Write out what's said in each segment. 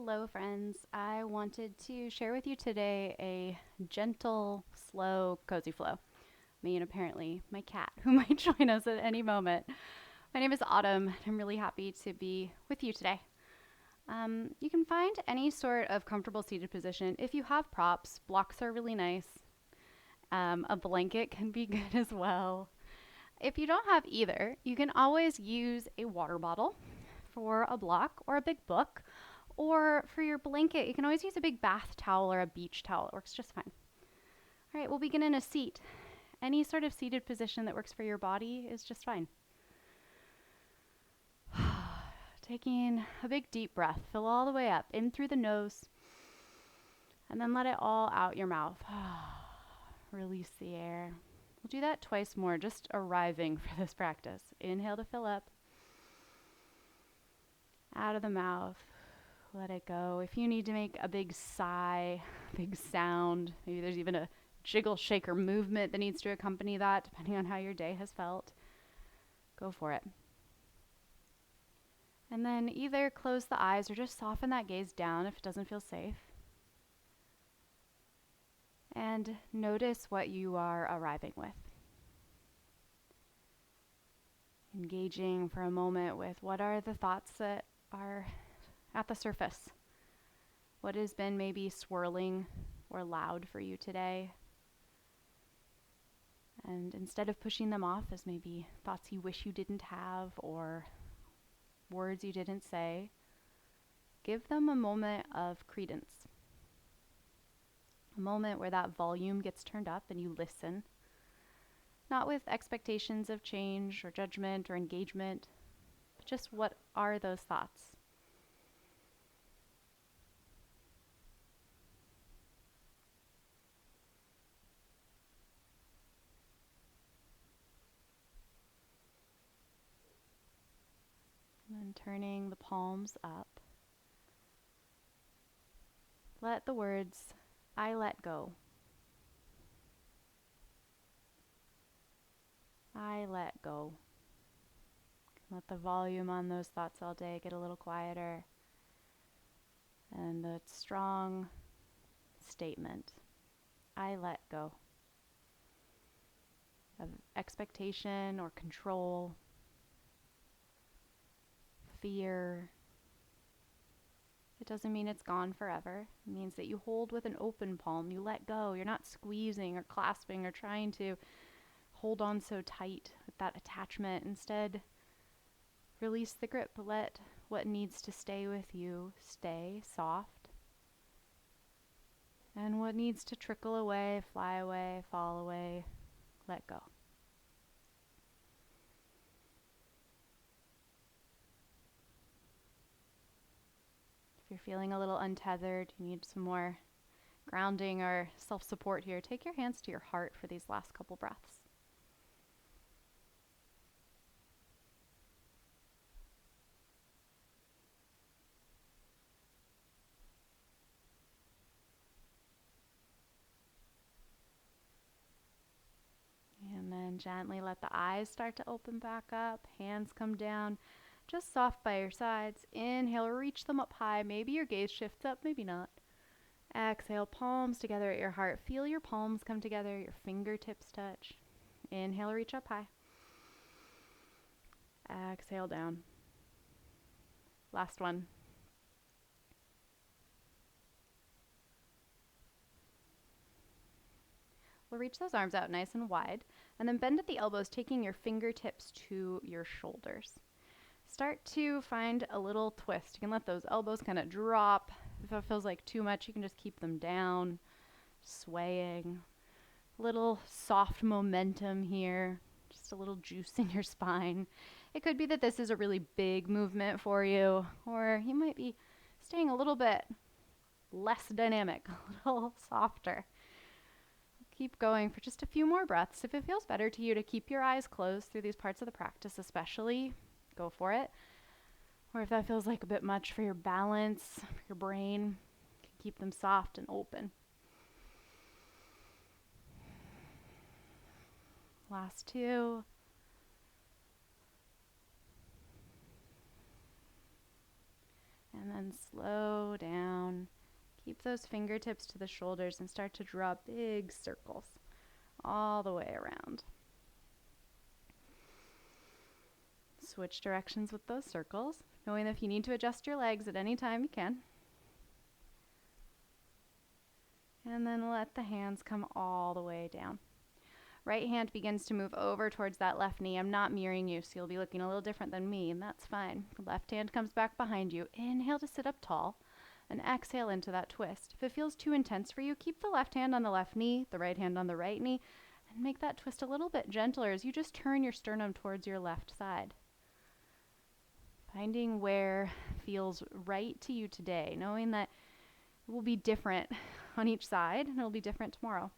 Hello, friends. I wanted to share with you today a gentle, slow, cozy flow. Me and apparently my cat, who might join us at any moment. My name is Autumn, and I'm really happy to be with you today. You can find any sort of comfortable seated position. If you have props, blocks are really nice. A blanket can be good as well. If you don't have either, you can always use a water bottle for a block or a big book. Or for your blanket, you can always use a big bath towel or a beach towel. It works just fine. All right, we'll begin in a seat. Any sort of seated position that works for your body is just fine. Taking a big deep breath, fill all the way up, in through the nose, and then let it all out your mouth. Release the air. We'll do that twice more, just arriving for this practice. Inhale to fill up, out of the mouth. Let it go. If you need to make a big sigh, big sound, maybe there's even a jiggle shaker movement that needs to accompany that, depending on how your day has felt, go for it. And then either close the eyes or just soften that gaze down if it doesn't feel safe. And notice what you are arriving with. Engaging for a moment with what are the thoughts that are at the surface. What has been maybe swirling or loud for you today? And instead of pushing them off as maybe thoughts you wish you didn't have or words you didn't say, give them a moment of credence. A moment where that volume gets turned up and you listen, not with expectations of change or judgment or engagement, but just what are those thoughts? And then turning the palms up. Let the words, I let go. I let go. Let the volume on those thoughts all day get a little quieter. And the strong statement, I let go of expectation or control, fear. It doesn't mean it's gone forever. It means that you hold with an open palm. You let go. You're not squeezing or clasping or trying to hold on so tight with that attachment. Instead, release the grip. Let what needs to stay with you stay soft. And what needs to trickle away, fly away, fall away, let go. If you're feeling a little untethered, you need some more grounding or self-support here, take your hands to your heart for these last couple breaths. And then gently let the eyes start to open back up, hands come down, just soft by your sides. Inhale, reach them up high. Maybe your gaze shifts up, maybe not. Exhale, palms together at your heart. Feel your palms come together, your fingertips touch. Inhale, reach up high. Exhale down. Last one. We'll reach those arms out nice and wide, and then bend at the elbows, taking your fingertips to your shoulders. Start to find a little twist. You can let those elbows kind of drop. If it feels like too much, you can just keep them down, swaying. Little soft momentum here, just a little juice in your spine. It could be that this is a really big movement for you, or you might be staying a little bit less dynamic, a little softer. Keep going for just a few more breaths. If it feels better to you to keep your eyes closed through these parts of the practice especially, go for it. Or if that feels like a bit much for your balance, for your brain, you can keep them soft and open. Last two. And then slow down. Keep those fingertips to the shoulders and start to draw big circles all the way around. Switch directions with those circles, knowing that if you need to adjust your legs at any time, you can. And then let the hands come all the way down. Right hand begins to move over towards that left knee. I'm not mirroring you, so you'll be looking a little different than me, and that's fine. Left hand comes back behind you. Inhale to sit up tall, and exhale into that twist. If it feels too intense for you, keep the left hand on the left knee, the right hand on the right knee, and make that twist a little bit gentler as you just turn your sternum towards your left side. Finding where feels right to you today, knowing that it will be different on each side, and it'll be different tomorrow.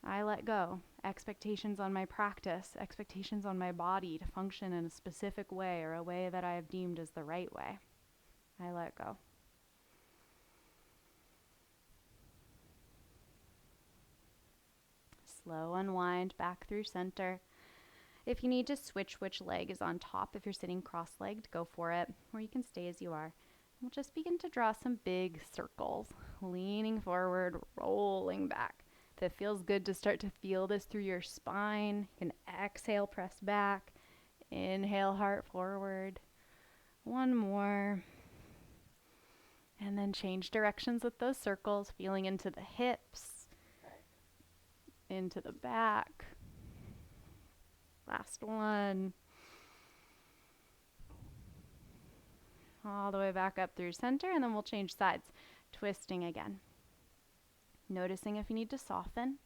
I let go. Expectations on my practice, expectations on my body to function in a specific way or a way that I have deemed as the right way. I let go. Slow unwind back through center. If you need to switch which leg is on top, if you're sitting cross-legged, go for it, or you can stay as you are. We'll just begin to draw some big circles, leaning forward, rolling back. If it feels good to start to feel this through your spine, you can exhale, press back. Inhale, heart forward. One more. And then change directions with those circles, feeling into the hips, into the back. Last one. All the way back up through center, and then we'll change sides, twisting again. Noticing if you need to soften,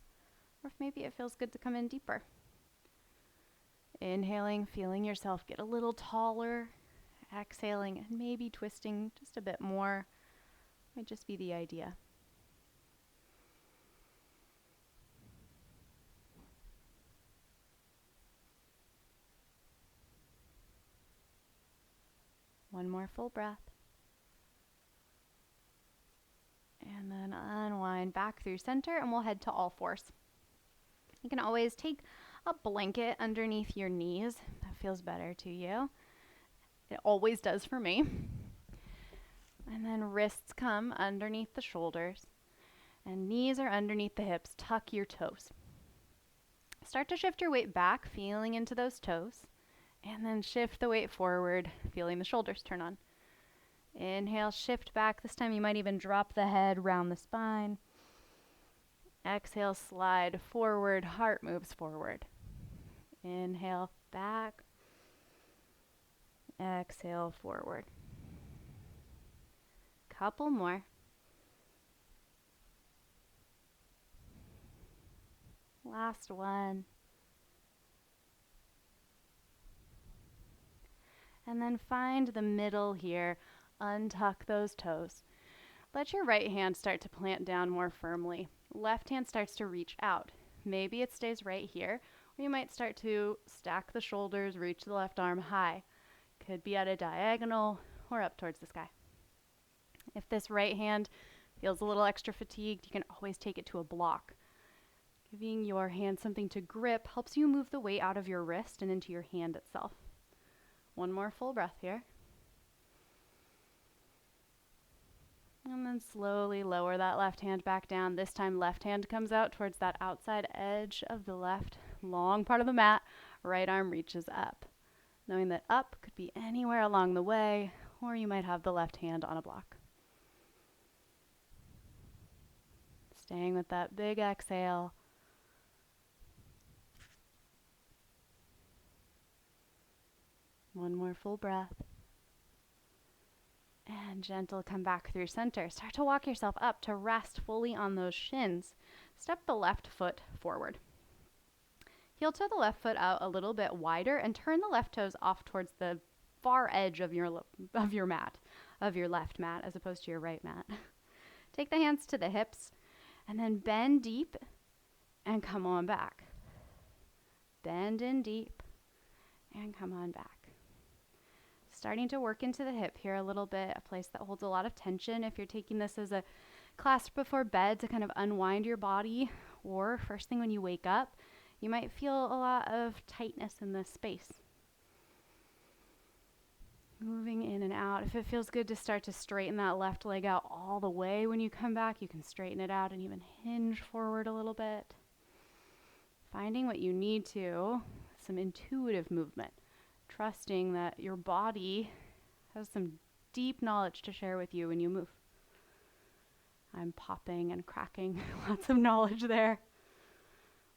or if maybe it feels good to come in deeper. Inhaling, feeling yourself get a little taller. Exhaling, and maybe twisting just a bit more. Might just be the idea. One more full breath. And then unwind back through center, and we'll head to all fours. You can always take a blanket underneath your knees. That feels better to you. It always does for me. And then wrists come underneath the shoulders, and knees are underneath the hips. Tuck your toes. Start to shift your weight back, feeling into those toes, and then shift the weight forward, feeling the shoulders turn on. Inhale, shift back. This time you might even drop the head, round the spine. Exhale, slide forward, heart moves forward. Inhale, back. Exhale, forward. Couple more. Last one. And then find the middle here. Untuck those toes. Let your right hand start to plant down more firmly. Left hand starts to reach out. Maybe it stays right here, or you might start to stack the shoulders, reach the left arm high. Could be at a diagonal or up towards the sky. If this right hand feels a little extra fatigued, you can always take it to a block. Giving your hand something to grip helps you move the weight out of your wrist and into your hand itself. One more full breath here. And then slowly lower that left hand back down. This time left hand comes out towards that outside edge of the left long part of the mat. Right arm reaches up. Knowing that up could be anywhere along the way, or you might have the left hand on a block. Staying with that big exhale. One more full breath. And gentle, come back through center. Start to walk yourself up to rest fully on those shins. Step the left foot forward. Heel toe the left foot out a little bit wider and turn the left toes off towards the far edge of your mat, of your left mat as opposed to your right mat. Take the hands to the hips and then bend deep and come on back. Bend in deep and come on back. Starting to work into the hip here a little bit, a place that holds a lot of tension. If you're taking this as a class before bed to kind of unwind your body, or first thing when you wake up, you might feel a lot of tightness in this space. Moving in and out. If it feels good to start to straighten that left leg out all the way when you come back, you can straighten it out and even hinge forward a little bit. Finding what you need to, some intuitive movement, trusting that your body has some deep knowledge to share with you when you move. I'm popping and cracking, lots of knowledge there.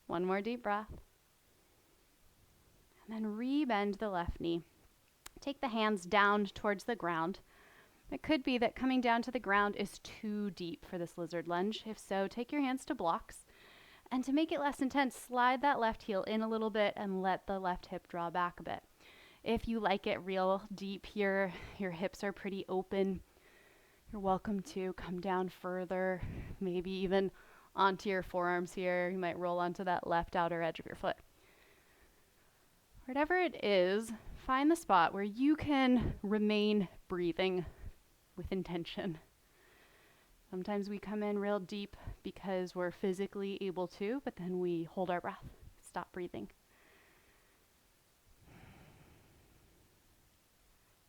One more deep breath. And then rebend the left knee. Take the hands down towards the ground. It could be that coming down to the ground is too deep for this lizard lunge. If so, take your hands to blocks. And to make it less intense, slide that left heel in a little bit and let the left hip draw back a bit. If you like it real deep here, your hips are pretty open, you're welcome to come down further, maybe even onto your forearms here. You might roll onto that left outer edge of your foot. Whatever it is, find the spot where you can remain breathing with intention. Sometimes we come in real deep because we're physically able to, but then we hold our breath, stop breathing.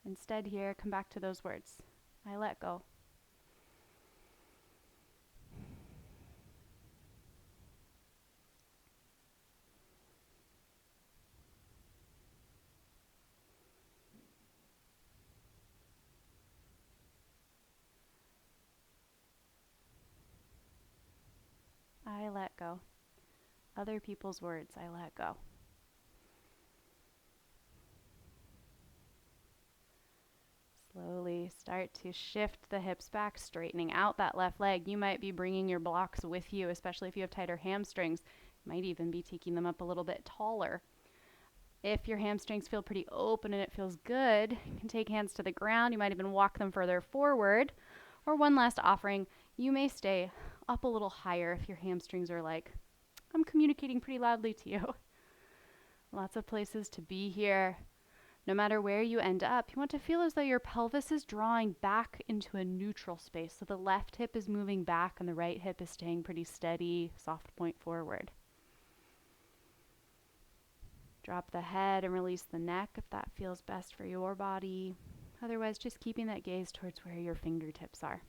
Instead here, come back to those words. I let go. I let go. Other people's words, I let go. Slowly start to shift the hips back, straightening out that left leg. You might be bringing your blocks with you, especially if you have tighter hamstrings. You might even be taking them up a little bit taller. If your hamstrings feel pretty open and it feels good, you can take hands to the ground. You might even walk them further forward. Or one last offering, you may stay up a little higher if your hamstrings are like, I'm communicating pretty loudly to you. Lots of places to be here. No matter where you end up, you want to feel as though your pelvis is drawing back into a neutral space. So the left hip is moving back and the right hip is staying pretty steady, soft point forward. Drop the head and release the neck if that feels best for your body. Otherwise, just keeping that gaze towards where your fingertips are.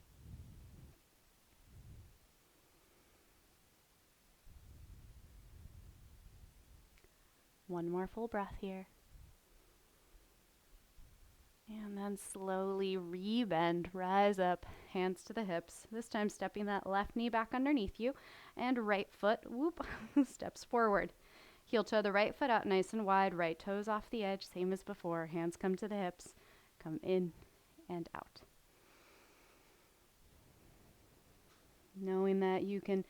One more full breath here. And then slowly rebend, rise up, hands to the hips. This time stepping that left knee back underneath you and right foot, whoop, steps forward. Heel toe the right foot out nice and wide, right toes off the edge, same as before. Hands come to the hips, come in and out. Knowing that you can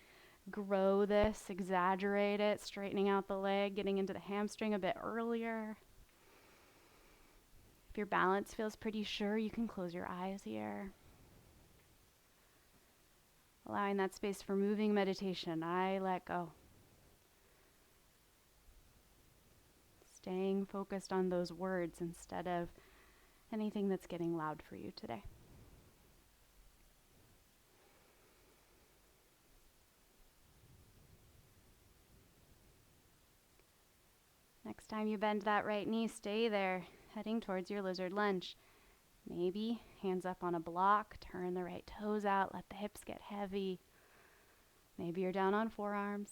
grow this, exaggerate it, straightening out the leg, getting into the hamstring a bit earlier. If your balance feels pretty sure, you can close your eyes here. Allowing that space for moving meditation. I let go. Staying focused on those words instead of anything that's getting loud for you today. Next time you bend that right knee, stay there, heading towards your lizard lunge. Maybe hands up on a block, turn the right toes out, let the hips get heavy. Maybe you're down on forearms.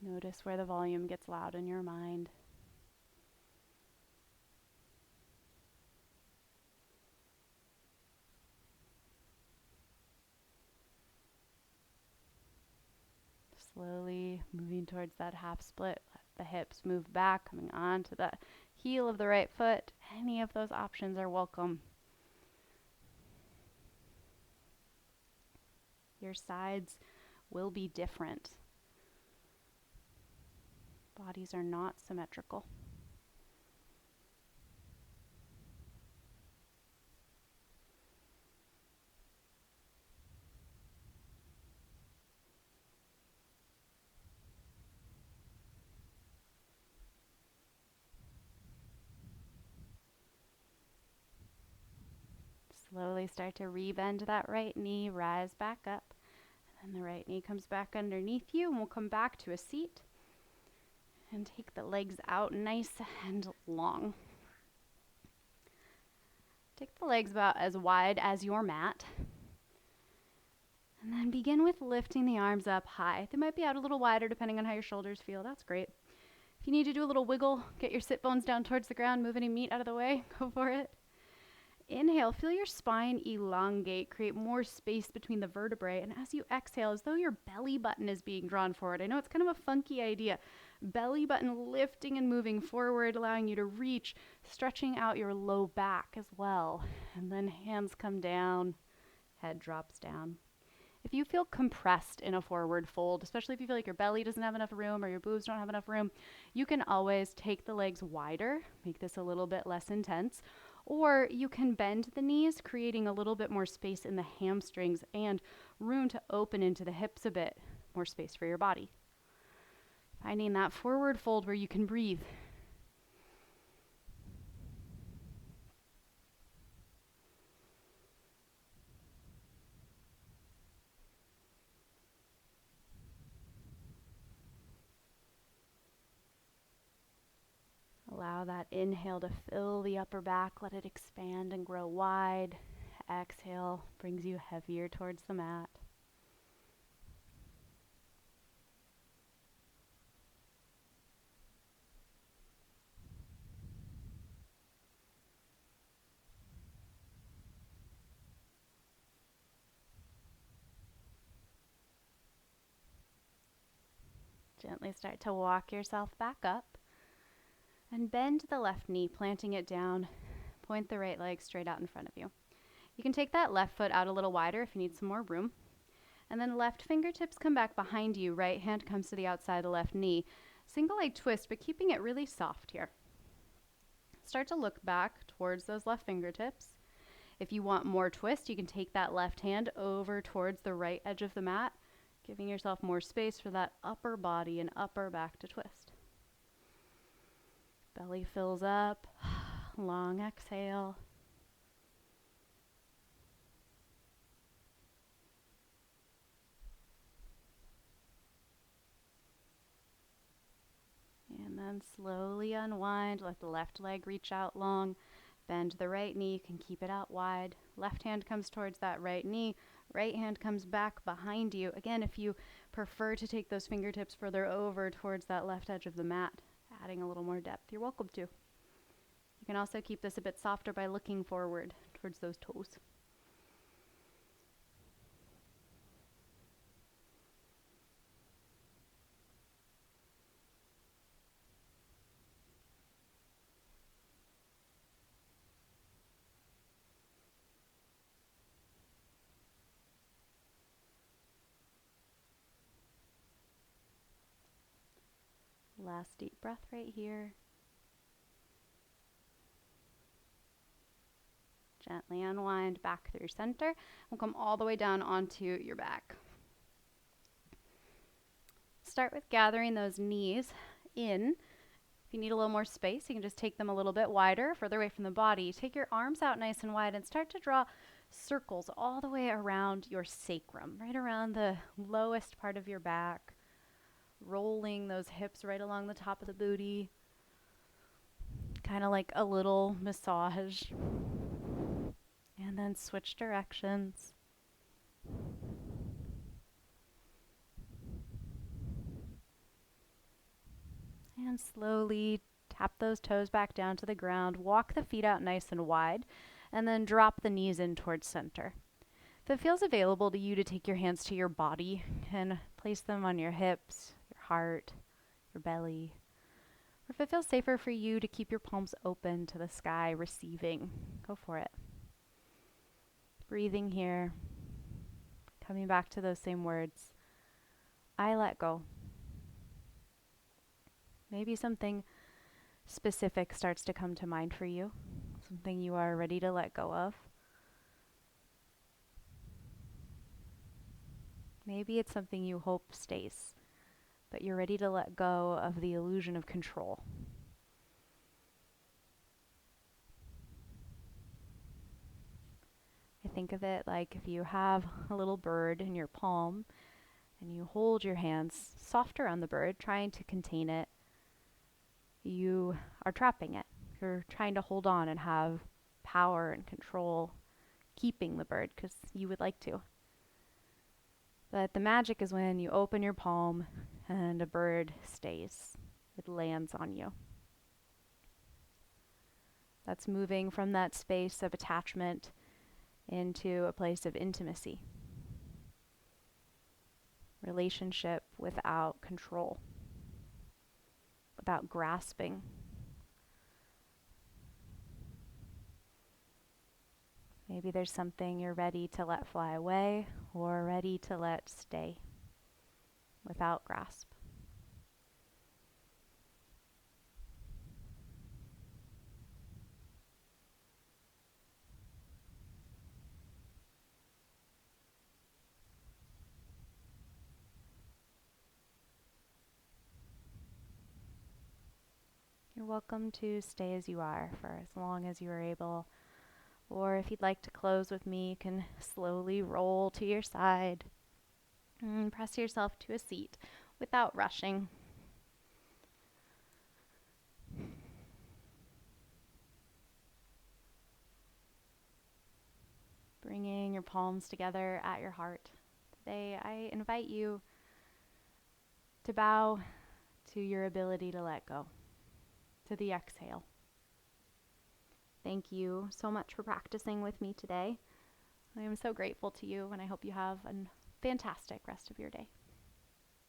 Notice where the volume gets loud in your mind. Slowly moving towards that half split. Let the hips move back, coming on to the heel of the right foot. Any of those options are welcome. Your sides will be different. Bodies are not symmetrical. Slowly start to rebend that right knee, rise back up. And the right knee comes back underneath you, and we'll come back to a seat and take the legs out nice and long. Take the legs about as wide as your mat. And then begin with lifting the arms up high. They might be out a little wider depending on how your shoulders feel. That's great. If you need to do a little wiggle, get your sit bones down towards the ground, move any meat out of the way, go for it. Inhale, feel your spine elongate, create more space between the vertebrae. And as you exhale, as though your belly button is being drawn forward. I know it's kind of a funky idea. Belly button lifting and moving forward, allowing you to reach, stretching out your low back as well. And then hands come down, head drops down. If you feel compressed in a forward fold, especially if you feel like your belly doesn't have enough room or your boobs don't have enough room, you can always take the legs wider, make this a little bit less intense, or you can bend the knees, creating a little bit more space in the hamstrings and room to open into the hips a bit, more space for your body. Finding that forward fold where you can breathe. Allow that inhale to fill the upper back, let it expand and grow wide. Exhale brings you heavier towards the mat. Gently start to walk yourself back up and bend the left knee, planting it down. Point the right leg straight out in front of you. You can take that left foot out a little wider if you need some more room. And then left fingertips come back behind you. Right hand comes to the outside of the left knee. Single leg twist, but keeping it really soft here. Start to look back towards those left fingertips. If you want more twist, you can take that left hand over towards the right edge of the mat, giving yourself more space for that upper body and upper back to twist. Belly fills up, long exhale. And then slowly unwind, let the left leg reach out long, bend the right knee, you can keep it out wide. Left hand comes towards that right knee, right hand comes back behind you. Again, if you prefer to take those fingertips further over towards that left edge of the mat, adding a little more depth, you're welcome to. You can also keep this a bit softer by looking forward towards those toes. Last deep breath right here. Gently unwind back through center. We'll come all the way down onto your back. Start with gathering those knees in. If you need a little more space, you can just take them a little bit wider, further away from the body. Take your arms out nice and wide and start to draw circles all the way around your sacrum, right around the lowest part of your back, rolling those hips right along the top of the booty, kind of like a little massage. And then switch directions. And slowly tap those toes back down to the ground. Walk the feet out nice and wide. And then drop the knees in towards center. If it feels available to you to take your hands to your body and place them on your hips, your heart, your belly. Or if it feels safer for you to keep your palms open to the sky, receiving, go for it. Breathing here. Coming back to those same words. I let go. Maybe something specific starts to come to mind for you. Something you are ready to let go of. Maybe it's something you hope stays, but you're ready to let go of the illusion of control. think of it like if you have a little bird in your palm and you hold your hands soft around the bird, trying to contain it, you are trapping it. You're trying to hold on and have power and control, keeping the bird because you would like to. But the magic is when you open your palm and a bird stays. It lands on you. That's moving from that space of attachment into a place of intimacy. Relationship without control, without grasping. Maybe there's something you're ready to let fly away or ready to let stay without grasp. You're welcome to stay as you are for as long as you are able. Or if you'd like to close with me, you can slowly roll to your side and press yourself to a seat without rushing. Bringing your palms together at your heart. Today, I invite you to bow to your ability to let go, to the exhale. Thank you so much for practicing with me today. I am so grateful to you, and I hope you have a fantastic rest of your day.